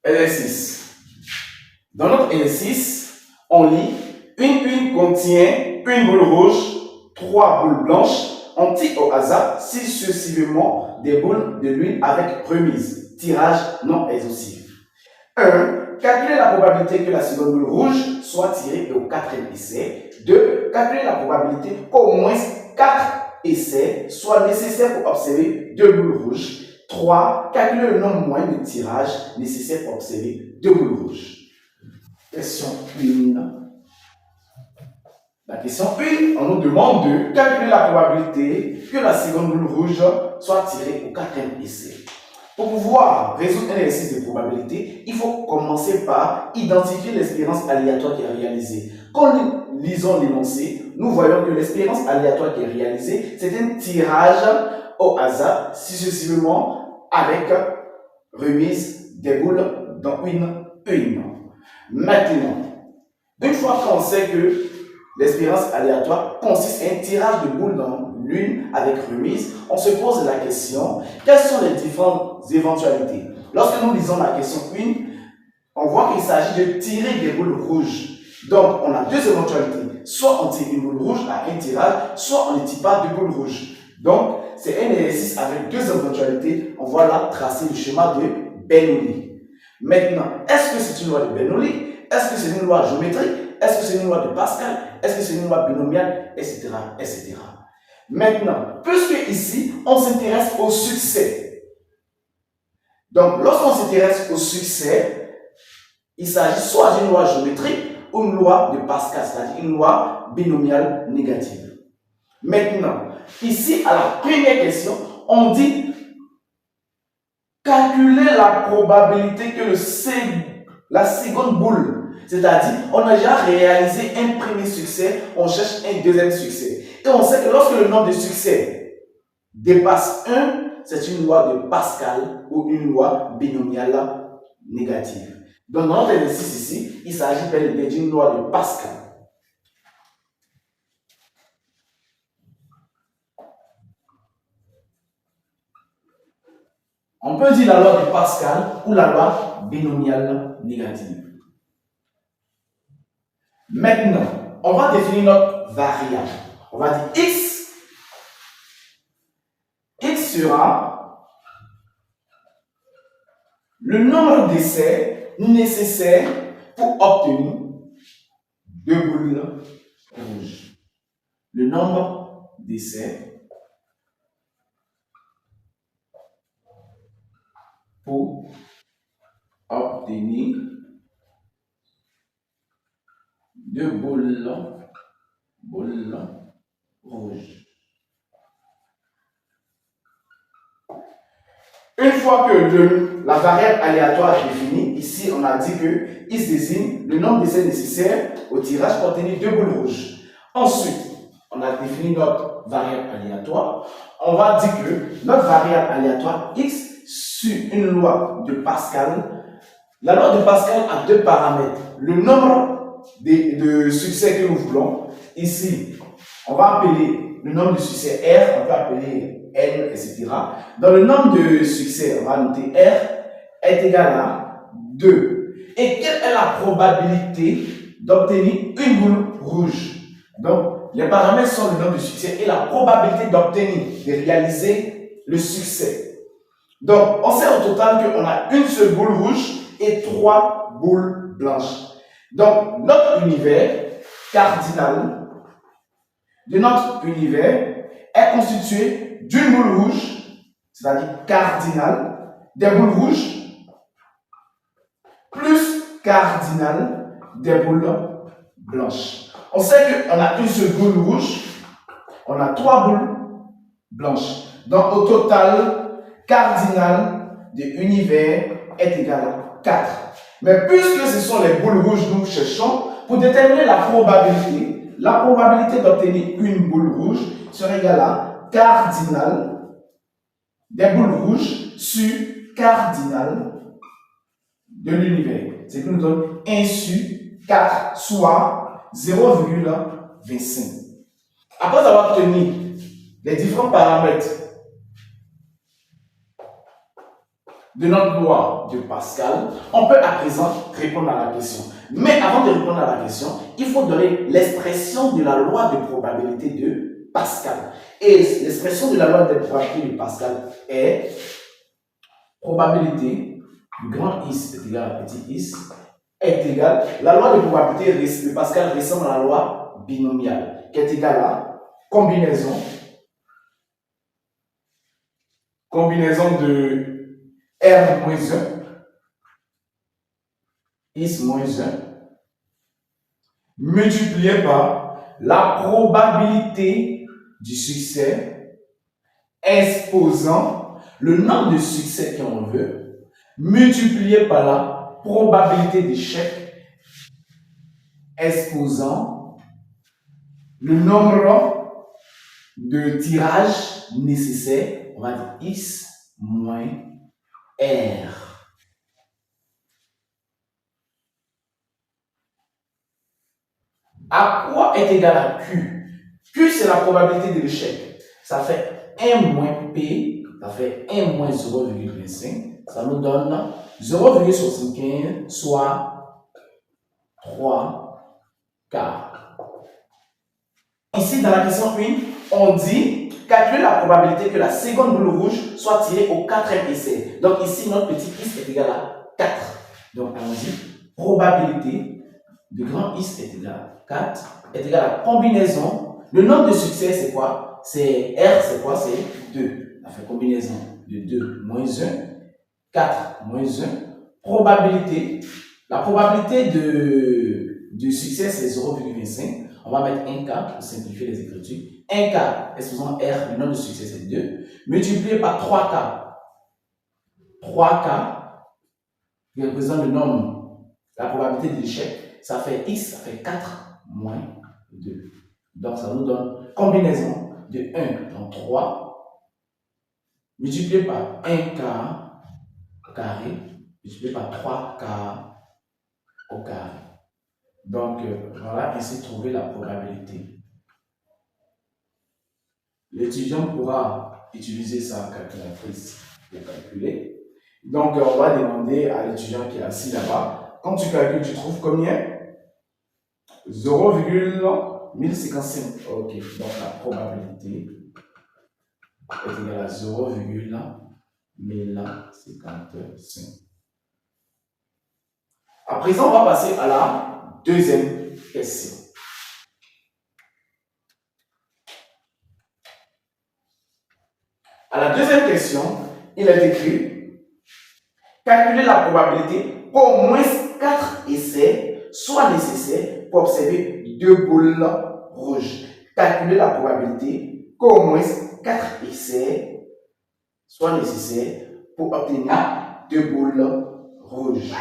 Exercice. Dans notre exercice, on lit une huile contient une boule rouge, trois boules blanches. On tire au hasard successivement des boules de l'huile avec remise. Tirage non exhaustif. 1. Calculer la probabilité que la seconde boule rouge soit tirée au quatrième essai. 2. Calculer la probabilité qu'au moins 4 essais soient nécessaires pour observer deux boules rouges. 3. Calculer le nombre moyen de tirages nécessaires pour observer deux boules rouges. Question 1. La question 1, on nous demande de calculer la probabilité que la seconde boule rouge soit tirée au quatrième essai. Pour pouvoir résoudre un exercice de probabilité, il faut commencer par identifier l'expérience aléatoire qui est réalisée. Quand nous lisons l'énoncé, nous voyons que l'expérience aléatoire qui est réalisée, c'est un tirage au hasard successivement avec remise des boules dans une. Maintenant, une fois qu'on sait que l'expérience aléatoire consiste à un tirage de boules dans l'une avec remise, on se pose la question, quelles sont les différentes éventualités? Lorsque nous lisons la question 1, on voit qu'il s'agit de tirer des boules rouges. Donc, on a deux éventualités. Soit on tire une boule rouge à un tirage, soit on ne tire pas de boule rouge. Donc, c'est un exercice avec deux éventualités. On va là tracer le schéma de Bernoulli. Maintenant, est-ce que c'est une loi de Bernoulli? Est-ce que c'est une loi géométrique? Est-ce que c'est une loi de Pascal? Est-ce que c'est une loi binomiale? Etc. etc. Maintenant, puisque ici, on s'intéresse au succès. Donc, lorsqu'on s'intéresse au succès, il s'agit soit d'une loi géométrique ou une loi de Pascal, c'est-à-dire une loi binomiale négative. Maintenant, ici, à la première question, on dit calculer la probabilité que la seconde boule, c'est-à-dire on a déjà réalisé un premier succès, on cherche un deuxième succès. Et on sait que lorsque le nombre de succès dépasse 1, c'est une loi de Pascal ou une loi binomiale négative. Donc dans notre exercice ici, il s'agit bel et bien d'une loi de Pascal. On peut dire la loi de Pascal ou la loi binomiale négative. Maintenant, on va définir notre variable. On va dire x. X sera le nombre d'essais nécessaires pour obtenir deux boules rouges. Le nombre d'essais pour obtenir deux boules rouges. Une fois que la variable aléatoire est définie, ici on a dit que x désigne le nombre d'essais nécessaires au tirage pour obtenir deux boules rouges. Ensuite, on a défini notre variable aléatoire. On va dire que notre variable aléatoire x sur une loi de Pascal. La loi de Pascal a deux paramètres. Le nombre de succès que nous voulons. Ici, on va appeler le nombre de succès R, on peut appeler N, etc. Dans le nombre de succès, on va noter R est égal à 2. Et quelle est la probabilité d'obtenir une boule rouge? Donc, les paramètres sont le nombre de succès et la probabilité d'obtenir, de réaliser le succès. Donc, on sait au total qu'on a une seule boule rouge et 3 boules blanches. Donc, notre univers cardinal de notre univers est constitué d'une boule rouge, c'est-à-dire cardinal, des boules rouges, plus cardinal des boules blanches. On sait qu'on a une seule boule rouge, on a 3 boules blanches. Donc, au total, cardinal de l'univers est égal à 4. Mais puisque ce sont les boules rouges que nous cherchons, pour déterminer la probabilité d'obtenir une boule rouge serait égale à cardinal des boules rouges sur cardinal de l'univers. C'est ce qui nous donne 1 sur 4, soit 0,25. Après avoir obtenu les différents paramètres de notre loi de Pascal, on peut à présent répondre à la question. Mais avant de répondre à la question, il faut donner l'expression de la loi de probabilité de Pascal. Et l'expression de la loi de probabilité de Pascal est probabilité du grand Is est égal à petit Is est égal. La loi de probabilité de Pascal ressemble à la loi binomiale qui est égale à combinaison de R-1, Is-1, multiplié par la probabilité du succès exposant le nombre de succès qu'on veut, multiplié par la probabilité d'échec exposant le nombre de tirages nécessaires, on va dire X moins R. À quoi est égal à Q? Q, c'est la probabilité de l'échec. Ça fait 1 moins P, ça fait 1 moins 0,25. Ça nous donne 0,75, soit 3 quarts. Ici, dans la question 1, on dit calculer la probabilité que la seconde boule rouge soit tirée au 4e essai. Donc ici, notre petit Is est égal à 4. Donc on dit probabilité de grand Is est égal à 4 est égal à combinaison. Le nombre de succès, c'est quoi? C'est R, c'est quoi? C'est 2. On fait combinaison de 2 moins 1, 4 moins 1. Probabilité. La probabilité de succès, c'est 0,25. On va mettre 1K pour simplifier les écritures. 1K, exposant R, le nombre de succès, c'est 2. Multiplié par 3K. 3K, qui représente le nombre, la probabilité de l'échec, ça fait X, ça fait 4 moins 2. Donc, ça nous donne combinaison de 1 dans 3, multiplié par 1K carré, multiplié par 3K au carré. Donc, voilà, ainsi trouver la probabilité. L'étudiant pourra utiliser sa calculatrice pour calculer. Donc, on va demander à l'étudiant qui est assis là-bas, quand tu calcules, tu trouves combien? 0,1055. Ok, donc la probabilité est égale à 0,1055. À présent, on va passer à la deuxième question. À la deuxième question, il est écrit calculer la probabilité qu'au moins 4 essais soient nécessaires pour observer 2 boules rouges. Calculer la probabilité qu'au moins 4 essais soient nécessaires pour obtenir 2 boules rouges.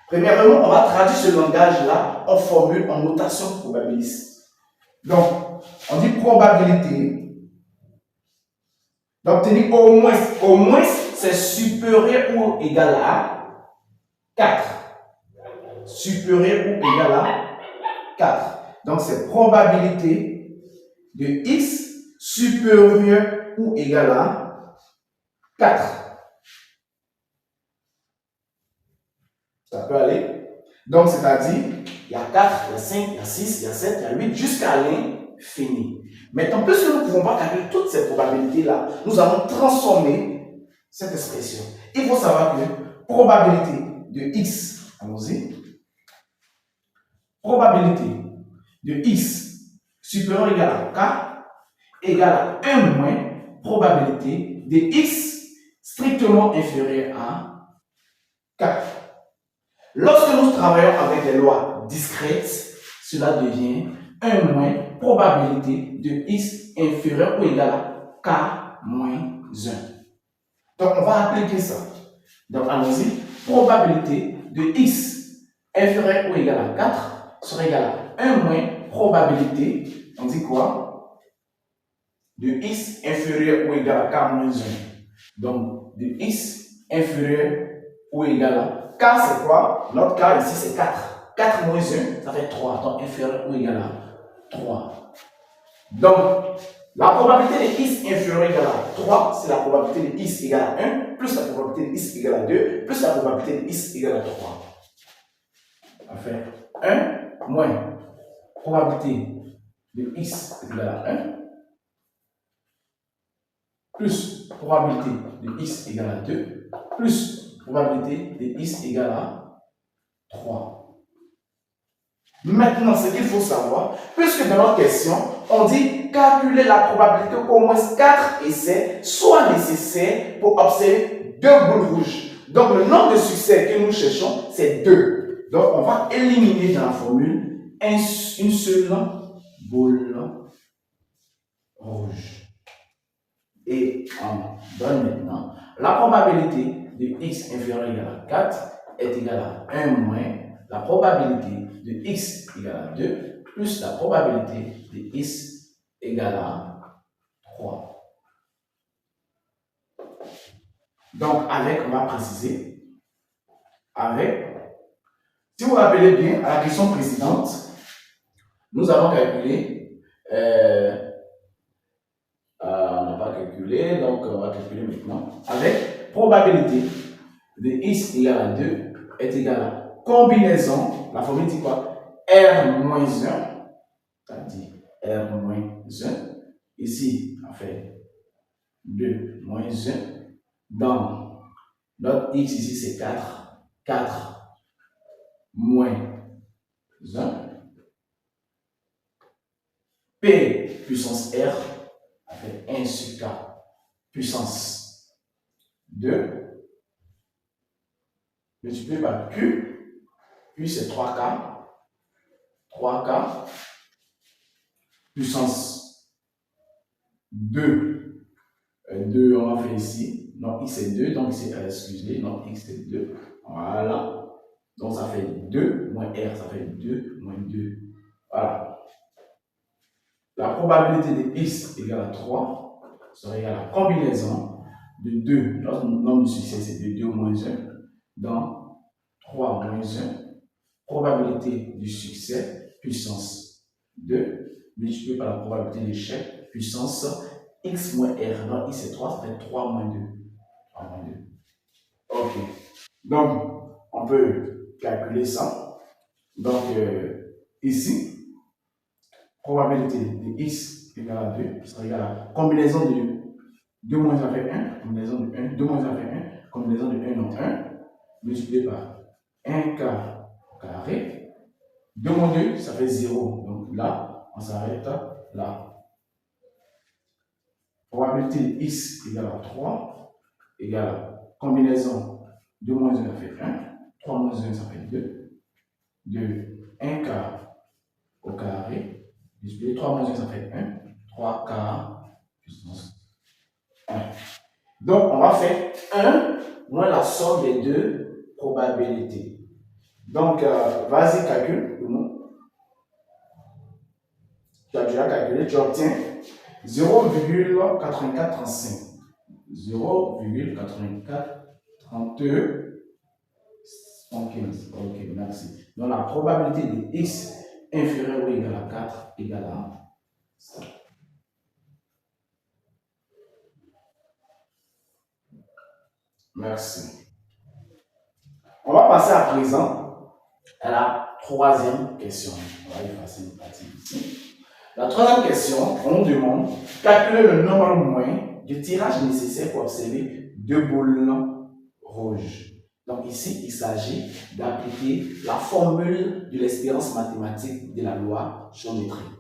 Premièrement, on va traduire ce langage-là en formule, en notation probabiliste. Donc, on dit probabilité d'obtenir au moins c'est supérieur ou égal à 4. Supérieur ou égal à 4. Donc, c'est probabilité de X supérieur ou égal à 4. Ça peut aller. Donc, c'est-à-dire, il y a 4, il y a 5, il y a 6, il y a 7, il y a 8, jusqu'à l'infini. Maintenant, puisque nous ne pouvons pas calculer toutes ces probabilités-là, nous allons transformer cette expression. Il faut savoir que probabilité de X, allons-y, probabilité de X supérieur ou égal à K égale à 1 moins probabilité de X strictement inférieur à K. Lorsque nous travaillons avec des lois discrètes, cela devient 1 moins probabilité de X inférieur ou égal à K moins 1. Donc, on va appliquer ça. Donc, allons-y. Probabilité de X inférieur ou égal à 4 sera égal à 1 moins probabilité, on dit quoi? De X inférieur ou égal à K moins 1. Donc, de X inférieur ou égal à K, c'est quoi? Notre K ici, c'est 4. 4 moins 1, ça fait 3. Donc, inférieur ou égal à 3. Donc, la probabilité de X inférieur ou égal à 3, c'est la probabilité de X égal à 1 plus la probabilité de x égale à 2, plus la probabilité de x égale à 3. On va faire 1 moins probabilité de x égale à 1, plus probabilité de x égale à 2, plus probabilité de x égale à 3. Maintenant, ce qu'il faut savoir, puisque dans notre question, on dit calculer la probabilité qu'au moins 4 essais soient nécessaires pour observer 2 boules rouges. Donc, le nombre de succès que nous cherchons, c'est 2. Donc, on va éliminer dans la formule une seule boule rouge. Et on donne maintenant la probabilité de x inférieur ou égal à 4 est égale à 1 moins la probabilité de x égale à 2 plus la probabilité de x égale à 3. Donc, avec, on va préciser, avec, si vous vous rappelez bien, à la question précédente, nous avons calculé, on n'a pas calculé, donc on va calculer maintenant, avec probabilité de x égale à 2 est égale à combinaison, la formule dit quoi? R-1, c'est-à-dire R-1, ici, on fait 2 moins 1, dans notre x ici c'est 4, 4 moins 1, P puissance R, on fait 1 sur K puissance 2, multiplié par Q, Q c'est 3K, 3K puissance 2, 2 on va faire ici, donc x c'est 2, donc ici, excusez, donc x c'est 2, voilà, donc ça fait 2 moins R, ça fait 2 moins 2, voilà. La probabilité de x égale à 3 serait égale à la combinaison de 2, notre nombre de succès c'est de 2 moins 1, dans 3 moins 1, probabilité du succès puissance 2, multiplié par la probabilité d'échec puissance x moins r. Donc x c'est 3, ça fait 3 moins 2. 3 moins 2. Ok. Donc, on peut calculer ça. Donc, ici, probabilité de x égale à 2, ça égale à la combinaison de 2 moins 1 fait 1, combinaison de 1, 2 moins 1 fait 1, combinaison de 1 en 1, multiplié par 1k au carré. 2 moins 2, ça fait 0. Donc là, on s'arrête là. Probabilité de x égale à 3 égale à combinaison 2 moins 1, ça fait 1. 3 moins 1, ça fait 2. De 1k au carré. 3 moins 1, ça fait 1. 3k puissance 1. Donc, on va faire 1 moins la somme des deux probabilités. Donc, vas-y, calcule pour nous. Tu as déjà calculé, tu obtiens 0,8435. 0,8432. Ok, merci. Donc, la probabilité de x inférieur ou égal à 4 égale à ça. Merci. On va passer à présent à la troisième question. On va effacer une partie ici. La troisième question, on nous demande calculer le nombre moyen de tirages nécessaires pour observer 2 boules rouges. Donc ici, il s'agit d'appliquer la formule de l'expérience mathématique de la loi géométrique.